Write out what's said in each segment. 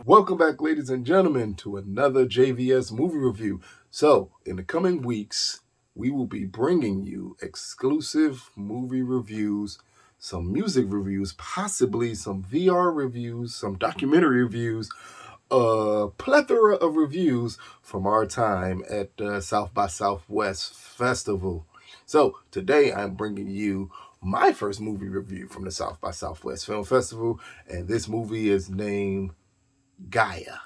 Welcome back, ladies and gentlemen, to another JVS movie review. So, in the coming weeks, we will be bringing you exclusive movie reviews, some music reviews, possibly some VR reviews, some documentary reviews, a plethora of reviews from our time at the South by Southwest Festival. So, today I'm bringing you my first movie review from the South by Southwest Film Festival, and this movie is named Gaia.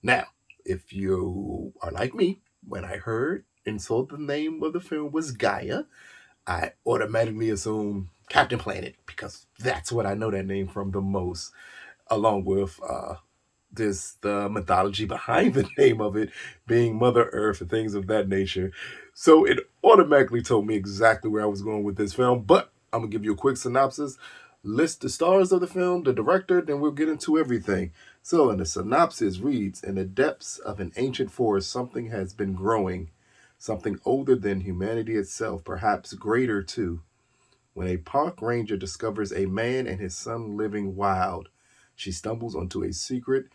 Now, if you are like me, when I heard and saw the name of the film was Gaia, I automatically assumed Captain Planet because that's what I know that name from the most, along with the mythology behind the name of it being Mother Earth and things of that nature. So it automatically told me exactly where I was going with this film, but I'm going to give you a quick synopsis, list the stars of the film, the director, then we'll get into everything. So in the synopsis reads, in the depths of an ancient forest, something has been growing, something older than humanity itself, perhaps greater too. When a park ranger discovers a man and his son living wild, she stumbles onto a secret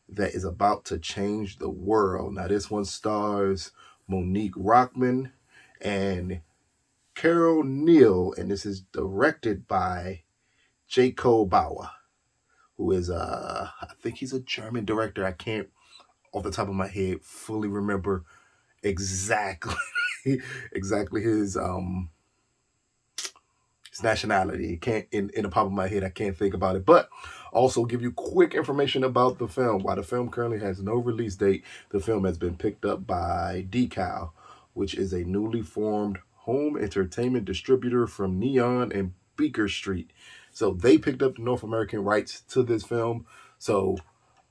that is about to change the world. Now, this one stars Monique Rockman and Carel, and this is directed by Jaco Bouwer, who is I think he's a German director. I can't, off the top of my head, fully remember exactly his nationality. Can't in the top of my head, I can't think about it. But also give you quick information about the film. While the film currently has no release date, the film has been picked up by Decal, which is a newly formed home entertainment distributor from Neon and Beaker Street. So they picked up the North American rights to this film. So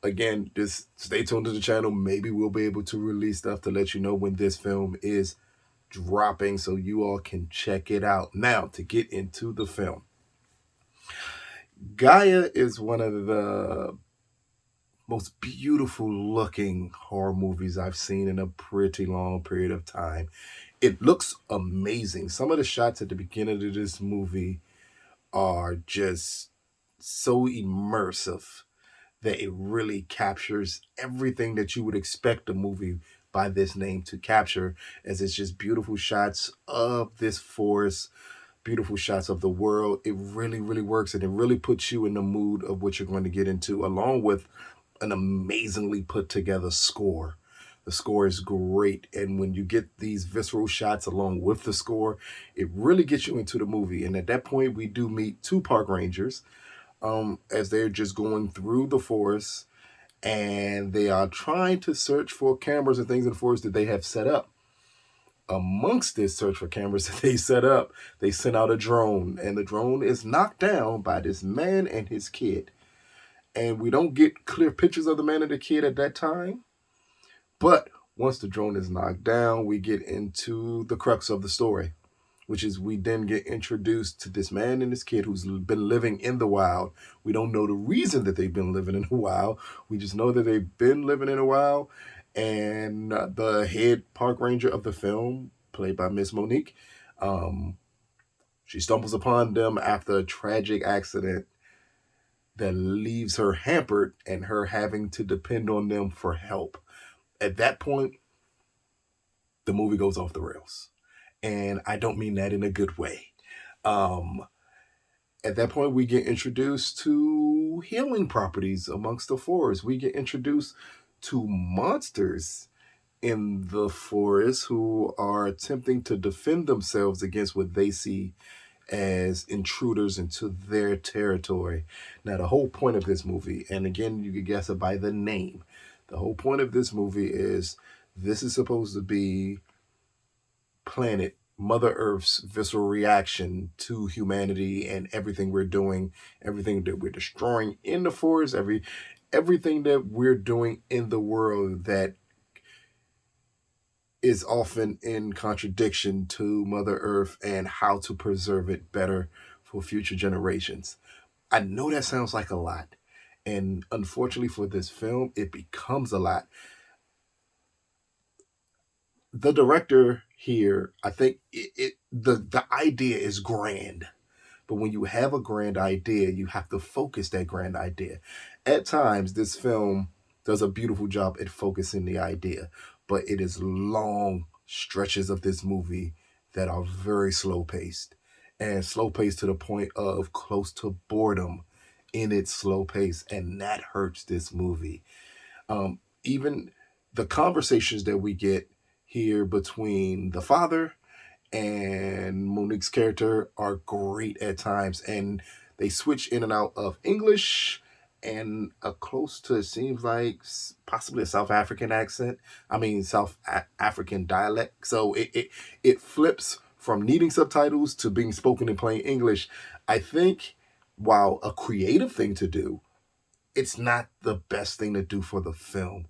again, just stay tuned to the channel. Maybe we'll be able to release stuff to let you know when this film is dropping so you all can check it out. Now, to get into the film. Gaia is one of the most beautiful looking horror movies I've seen in a pretty long period of time. It looks amazing. Some of the shots at the beginning of this movie are just so immersive that it really captures everything that you would expect a movie by this name to capture, as it's just beautiful shots of this forest, beautiful shots of the world. It really, really works, and it really puts you in the mood of what you're going to get into, along with an amazingly put together score. The score is great, and when you get these visceral shots along with the score, it really gets you into the movie. And at that point, we do meet two park rangers as they're just going through the forest, and they are trying to search for cameras and things in the forest that they have set up. Amongst this search for cameras that they set up, they sent out a drone, and the drone is knocked down by this man and his kid. And we don't get clear pictures of the man and the kid at that time. But once the drone is knocked down, we get into the crux of the story, which is we then get introduced to this man and this kid who's been living in the wild. We don't know the reason that they've been living in the wild. We just know that they've been living in the wild. And the head park ranger of the film, played by Miss Monique, she stumbles upon them after a tragic accident that leaves her hampered and her having to depend on them for help. At that point, the movie goes off the rails. And I don't mean that in a good way. At that point, we get introduced to healing properties amongst the forest. We get introduced to monsters in the forest who are attempting to defend themselves against what they see as intruders into their territory. Now, the whole point of this movie, and again, you can guess it by the name, the whole point of this movie is this is supposed to be planet Mother Earth's visceral reaction to humanity and everything we're doing, everything that we're destroying in the forest, everything that we're doing in the world that is often in contradiction to Mother Earth and how to preserve it better for future generations. I know that sounds like a lot, and unfortunately for this film, it becomes a lot. The director here, I think the idea is grand. But when you have a grand idea, you have to focus that grand idea. At times, this film does a beautiful job at focusing the idea, but it is long stretches of this movie that are very slow paced, and slow paced to the point of close to boredom in its slow pace, and that hurts this movie. Even the conversations that we get here between the father and Monique's character are great at times, and they switch in and out of English and a close to, it seems like, possibly a South African accent. I mean, African dialect. So it flips from needing subtitles to being spoken in plain English. I think, while a creative thing to do, it's not the best thing to do for the film,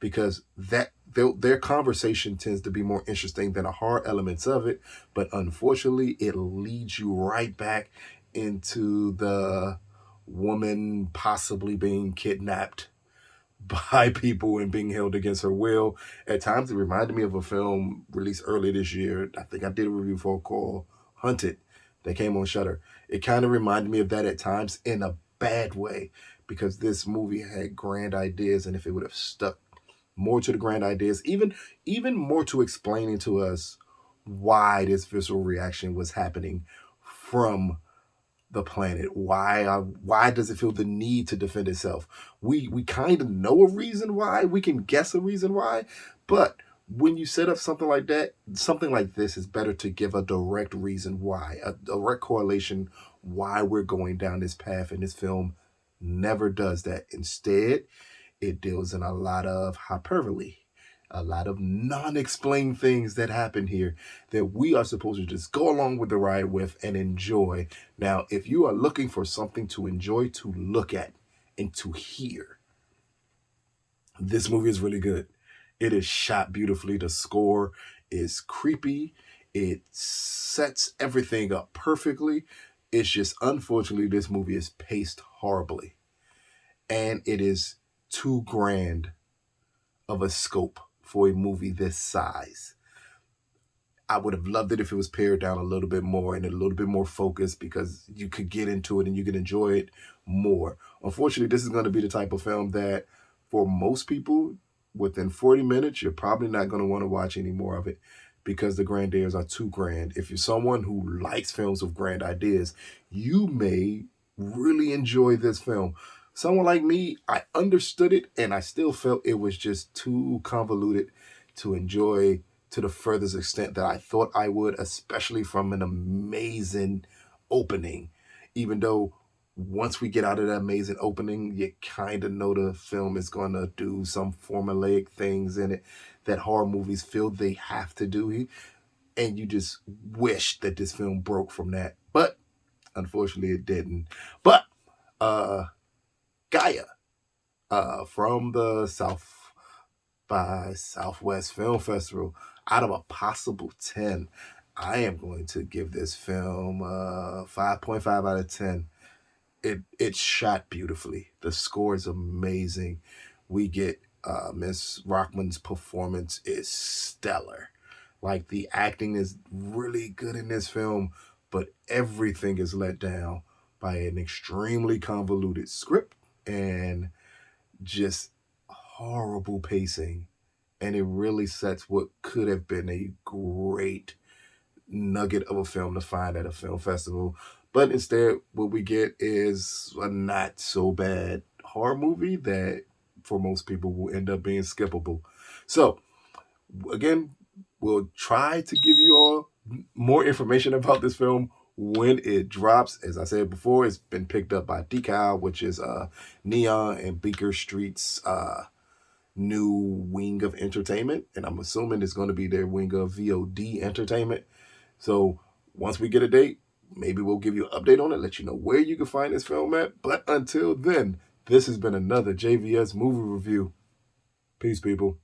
because that their conversation tends to be more interesting than the hard elements of it. But unfortunately, it leads you right back into the woman possibly being kidnapped by people and being held against her will. At times, it reminded me of a film released earlier this year. I think I did a review for, called Hunted, that came on Shudder. It kind of reminded me of that at times, in a bad way, because this movie had grand ideas, and if it would have stuck more to the grand ideas, even more to explaining to us why this visceral reaction was happening from the planet. Why does it feel the need to defend itself? We kind of know a reason why. We can guess a reason why, but when you set up something like that, something like this, is better to give a direct reason why, a direct correlation why we're going down this path. And this film never does that. Instead, it deals in a lot of hyperbole, a lot of non-explained things that happen here that we are supposed to just go along with the ride with and enjoy. Now, if you are looking for something to enjoy, to look at, and to hear, this movie is really good. It is shot beautifully. The score is creepy. It sets everything up perfectly. It's just, unfortunately, this movie is paced horribly. And it is too grand of a scope for a movie this size. I would have loved it if it was pared down a little bit more and a little bit more focused, because you could get into it and you could enjoy it more. Unfortunately, this is going to be the type of film that, for most people, within 40 minutes, you're probably not going to want to watch any more of it, because the grand ideas are too grand. If you're someone who likes films with grand ideas, you may really enjoy this film. Someone like me, I understood it, and I still felt it was just too convoluted to enjoy to the furthest extent that I thought I would, especially from an amazing opening. Even though once we get out of that amazing opening, you kind of know the film is going to do some formulaic things in it that horror movies feel they have to do. And you just wish that this film broke from that. But unfortunately, it didn't. But Gaia, from the South by Southwest Film Festival, out of a possible 10, I am going to give this film 5.5 out of 10. It's shot beautifully. The score is amazing. We get Miss Rockman's performance is stellar. Like, the acting is really good in this film, but everything is let down by an extremely convoluted script and just horrible pacing. And it really sets what could have been a great nugget of a film to find at a film festival. But instead, what we get is a not so bad horror movie that for most people will end up being skippable. So, again, we'll try to give you all more information about this film when it drops. As I said before, it's been picked up by Decal, which is Neon and Beaker Street's new wing of entertainment. And I'm assuming it's going to be their wing of VOD entertainment. So once we get a date, maybe we'll give you an update on it, let you know where you can find this film at. But until then, this has been another JVS movie review. Peace, people.